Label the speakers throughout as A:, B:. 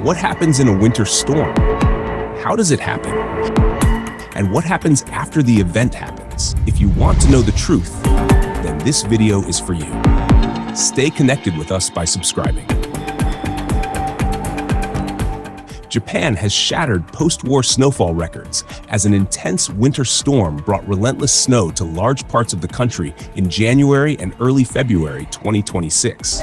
A: What happens in a winter storm? How does it happen? And what happens after the event happens? If you want to know the truth, then this video is for you. Stay connected with us by subscribing. Japan has shattered post-war snowfall records as an intense winter storm brought relentless snow to large parts of the country in January and early February 2026.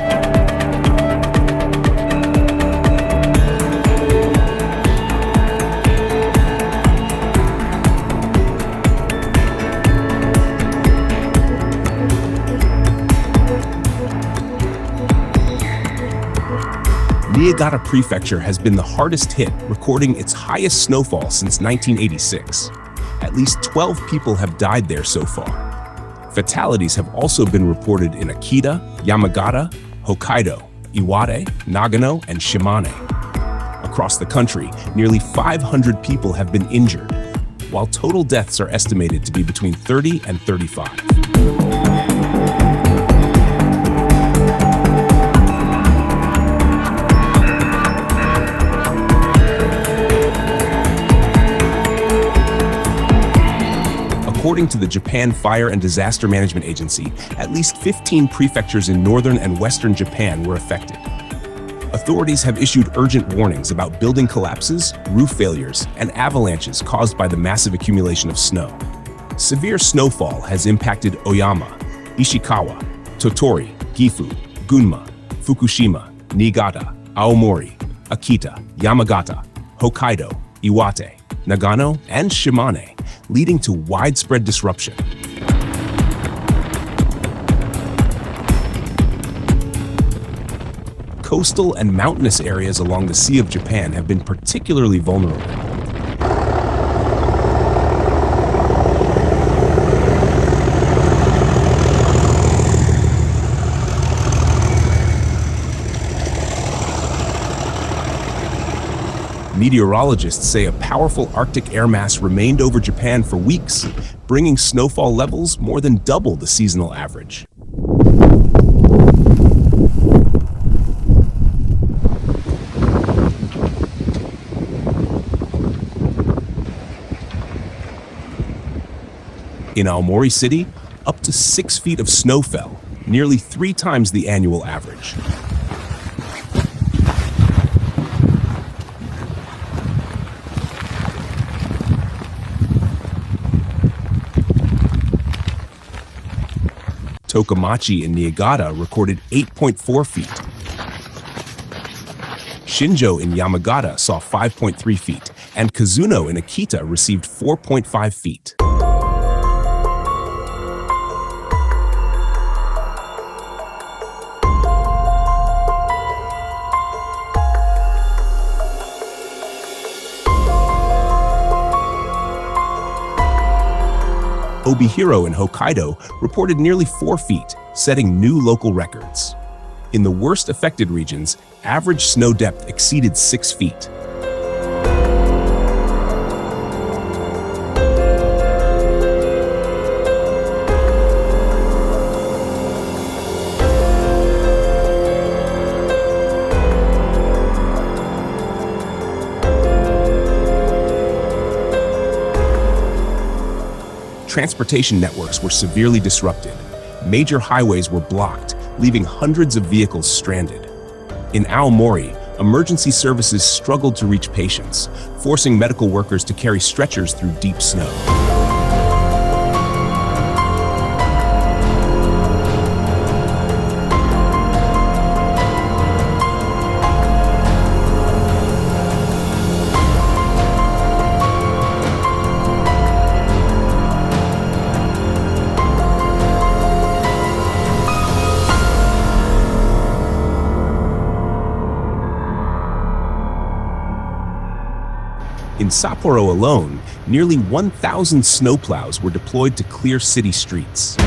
A: Niigata Prefecture has been the hardest hit, recording its highest snowfall since 1986. At least 12 people have died there so far. Fatalities have also been reported in Akita, Yamagata, Hokkaido, Iwate, Nagano, and Shimane. Across the country, nearly 500 people have been injured, while total deaths are estimated to be between 30 and 35. According to the Japan Fire and Disaster Management Agency, at least 15 prefectures in northern and western Japan were affected. Authorities have issued urgent warnings about building collapses, roof failures, and avalanches caused by the massive accumulation of snow. Severe snowfall has impacted Oyama, Ishikawa, Tottori, Gifu, Gunma, Fukushima, Niigata, Aomori, Akita, Yamagata, Hokkaido, Iwate, Nagano, and Shimane, leading to widespread disruption. Coastal and mountainous areas along the Sea of Japan have been particularly vulnerable. Meteorologists say a powerful Arctic air mass remained over Japan for weeks, bringing snowfall levels more than double the seasonal average. In Aomori City, up to 6 feet of snow fell, nearly 3 times the annual average. Tokomachi in Niigata recorded 8.4 feet. Shinjo in Yamagata saw 5.3 feet, and Kazuno in Akita received 4.5 feet. Obihiro in Hokkaido reported nearly 4 feet, setting new local records. In the worst affected regions, average snow depth exceeded 6 feet. Transportation networks were severely disrupted. Major highways were blocked, leaving hundreds of vehicles stranded. In Aomori, emergency services struggled to reach patients, forcing medical workers to carry stretchers through deep snow. In Sapporo alone, nearly 1,000 snowplows were deployed to clear city streets.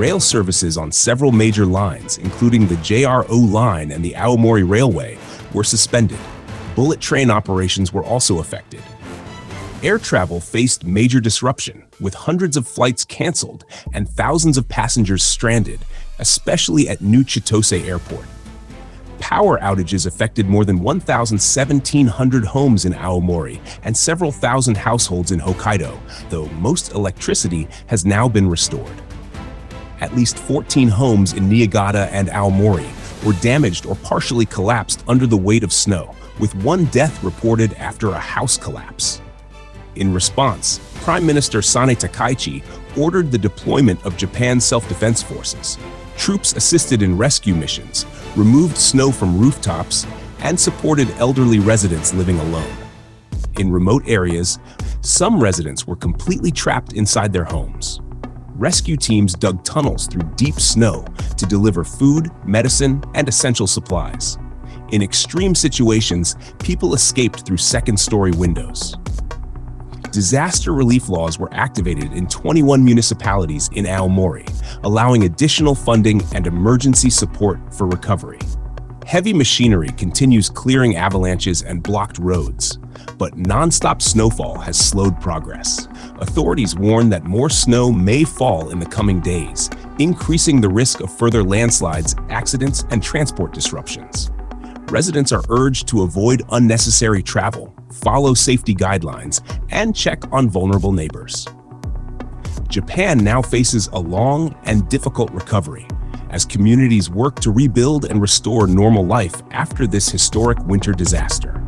A: Rail services on several major lines, including the JRO line and the Aomori Railway, were suspended. Bullet train operations were also affected. Air travel faced major disruption, with hundreds of flights canceled and thousands of passengers stranded, especially at New Chitose Airport. Power outages affected more than 1,700 homes in Aomori and several thousand households in Hokkaido, though most electricity has now been restored. At least 14 homes in Niigata and Aomori were damaged or partially collapsed under the weight of snow, with one death reported after a house collapse. In response, Prime Minister Sane Takaichi ordered the deployment of Japan's self-defense forces. Troops assisted in rescue missions, removed snow from rooftops, and supported elderly residents living alone. In remote areas, some residents were completely trapped inside their homes. Rescue teams dug tunnels through deep snow to deliver food, medicine, and essential supplies. In extreme situations, people escaped through second-story windows. Disaster relief laws were activated in 21 municipalities in Aomori, allowing additional funding and emergency support for recovery. Heavy machinery continues clearing avalanches and blocked roads, but non-stop snowfall has slowed progress. Authorities warn that more snow may fall in the coming days, increasing the risk of further landslides, accidents, and transport disruptions. Residents are urged to avoid unnecessary travel, follow safety guidelines, and check on vulnerable neighbors. Japan now faces a long and difficult recovery as communities work to rebuild and restore normal life after this historic winter disaster.